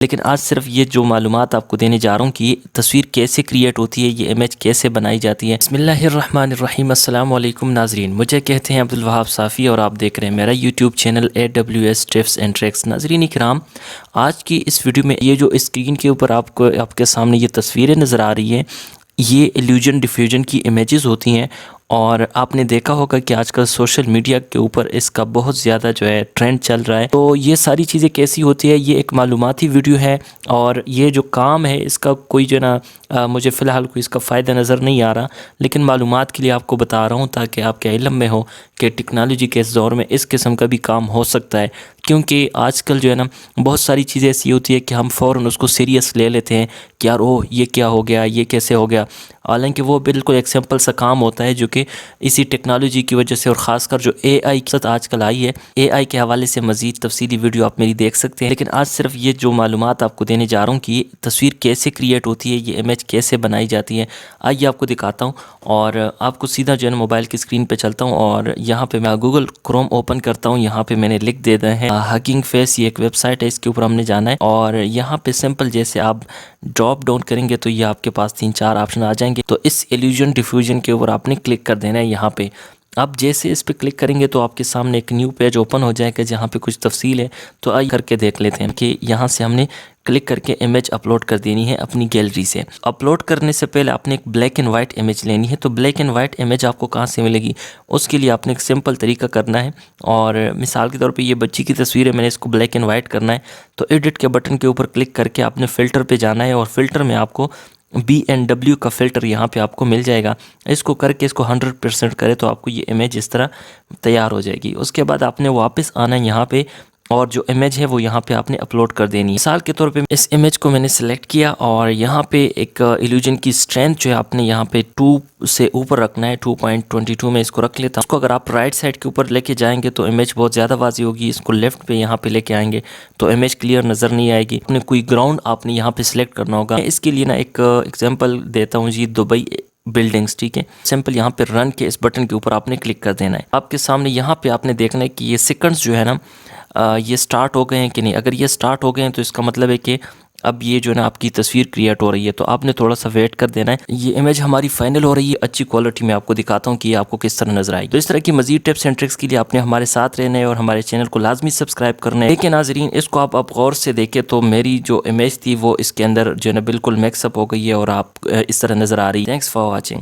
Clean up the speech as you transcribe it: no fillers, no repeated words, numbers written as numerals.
لیکن آج صرف یہ جو معلومات آپ کو دینے جا رہا ہوں کہ یہ تصویر کیسے کریٹ ہوتی ہے، یہ امیج کیسے بنائی جاتی ہے۔ بسم اللہ الرحمن الرحیم۔ السلام علیکم ناظرین، مجھے کہتے ہیں عبدالوہاب صافی اور آپ دیکھ رہے ہیں میرا YouTube channel AWS tips and tricks. ناظرین کرام، آج کی اس ویڈیو میں یہ جو اسکرین کے اوپر آپ کے سامنے یہ تصویریں نظر آ رہی ہیں، یہ ایلیوژن ڈیفیوژن کی امیجز ہوتی ہیں، اور آپ نے دیکھا ہوگا کہ آج کل سوشل میڈیا کے اوپر اس کا بہت زیادہ جو ہے ٹرینڈ چل رہا ہے۔ تو یہ ساری چیزیں کیسی ہوتی ہے، یہ ایک معلوماتی ویڈیو ہے، اور یہ جو کام ہے اس کا کوئی جو نا مجھے فی الحال کوئی اس کا فائدہ نظر نہیں آ رہا، لیکن معلومات کے لیے آپ کو بتا رہا ہوں تاکہ آپ کے علم میں ہو کہ ٹیکنالوجی کے اس دور میں اس قسم کا بھی کام ہو سکتا ہے۔ کیونکہ آج کل جو ہے نا بہت ساری چیزیں ایسی ہوتی ہے کہ ہم فوراً اس کو سیریس لے لیتے ہیں کہ یار یہ کیا ہو گیا، یہ کیسے ہو گیا، حالانکہ وہ بالکل ایک سمپل سا کام ہوتا ہے جو کہ اسی ٹیکنالوجی کی وجہ سے، اور خاص کر جو AI کی آج کل آئی ہے، AI کے حوالے سے مزید تفصیلی ویڈیو آپ میری دیکھ سکتے ہیں۔ لیکن آج صرف یہ جو معلومات آپ کو دینے جا رہا ہوں کہ یہ تصویر کیسے کریٹ ہوتی ہے، یہ امیج کیسے بنائی جاتی ہے، آئیے آپ کو دکھاتا ہوں، اور آپ کو سیدھا جو ہے موبائل کی اسکرین پہ چلتا ہوں، اور یہاں پہ میں گوگل کروم اوپن کرتا ہوں۔ یہاں پہ میں نے لکھ دے رہے ہیں ہگنگ فیس، یہ ایک ویب سائٹ ہے، اس کے اوپر ہم نے جانا ہے، اور یہاں پہ سمپل جیسے آپ ڈراپ ڈاؤن کریں گے تو یہ آپ کے پاس 3-4 آپشن آ جائیں گے۔ تو اس ایلیوژن ڈیفیوژن کے اوپر آپ نے کلک کر دینا ہے۔ یہاں پہ آپ جیسے اس پہ کلک کریں گے تو آپ کے سامنے ایک نیو پیج اوپن ہو جائے گا جہاں پہ کچھ تفصیل ہے۔ تو آئیے کر کے دیکھ لیتے ہیں کہ یہاں سے ہم نے کلک کر کے امیج اپلوڈ کر دینی ہے اپنی گیلری سے۔ اپلوڈ کرنے سے پہلے آپ نے ایک بلیک اینڈ وائٹ امیج لینی ہے۔ تو بلیک اینڈ وائٹ امیج آپ کو کہاں سے ملے گی، اس کے لیے آپ نے ایک سمپل طریقہ کرنا ہے، اور مثال کے طور پہ یہ بچی کی تصویر ہے، میں نے اس کو بلیک اینڈ وائٹ کرنا ہے۔ تو ایڈٹ کے بٹن کے اوپر کلک کر کے آپ نے فلٹر پہ جانا ہے، اور فلٹر میں آپ کو BNW کا فلٹر یہاں پہ آپ کو مل جائے گا۔ اس کو کر کے اس کو 100% کرے تو آپ کو یہ امیج اس طرح تیار ہو جائے گی۔ اس کے بعد آپ نے واپس آنا ہے یہاں پہ، اور جو امیج ہے وہ یہاں پہ آپ نے اپلوڈ کر دینی ہے۔ مثال کے طور پہ اس امیج کو میں نے سلیکٹ کیا، اور یہاں پہ ایک ایلیوژن کی اسٹرینتھ جو ہے آپ نے یہاں پہ 2 سے اوپر رکھنا ہے، 2.22 میں اس کو رکھ لیتا ہوں۔ اس کو اگر آپ رائٹ سائڈ کے اوپر لے کے جائیں گے تو امیج بہت زیادہ واضح ہوگی، اس کو لیفٹ پہ یہاں پہ لے کے آئیں گے تو امیج کلیئر نظر نہیں آئے گی۔ آپ نے کوئی گراؤنڈ آپ نے یہاں پہ سلیکٹ کرنا ہوگا۔ اس کے لیے نا ایک ایگزامپل دیتا ہوں جی، دبئی بلڈنگز، ٹھیک ہے۔ سمپل یہاں پہ رن کے اس بٹن کے اوپر آپ نے کلک کر دینا ہے۔ آپ کے سامنے یہاں پہ آپ نے دیکھنا ہے کہ یہ سیکنڈز جو ہے نا یہ سٹارٹ ہو گئے ہیں کہ نہیں۔ اگر یہ سٹارٹ ہو گئے ہیں تو اس کا مطلب ہے کہ اب یہ جو ہے نا آپ کی تصویر کریٹ ہو رہی ہے، تو آپ نے تھوڑا سا ویٹ کر دینا ہے۔ یہ امیج ہماری فائنل ہو رہی ہے اچھی کوالٹی میں، آپ کو دکھاتا ہوں کہ یہ آپ کو کس طرح نظر آئی۔ تو اس طرح کی مزید ٹپس اینڈ ٹرکس کے لیے آپ نے ہمارے ساتھ رہنا ہے اور ہمارے چینل کو لازمی سبسکرائب کرنا ہے۔ لیکن ناظرین اس کو آپ غور سے دیکھیں تو میری جو امیج تھی وہ اس کے اندر جو ہے نا بالکل میکس اپ ہو گئی ہے، اور آپ اس طرح نظر آ رہی ہے۔ Thanks for watching.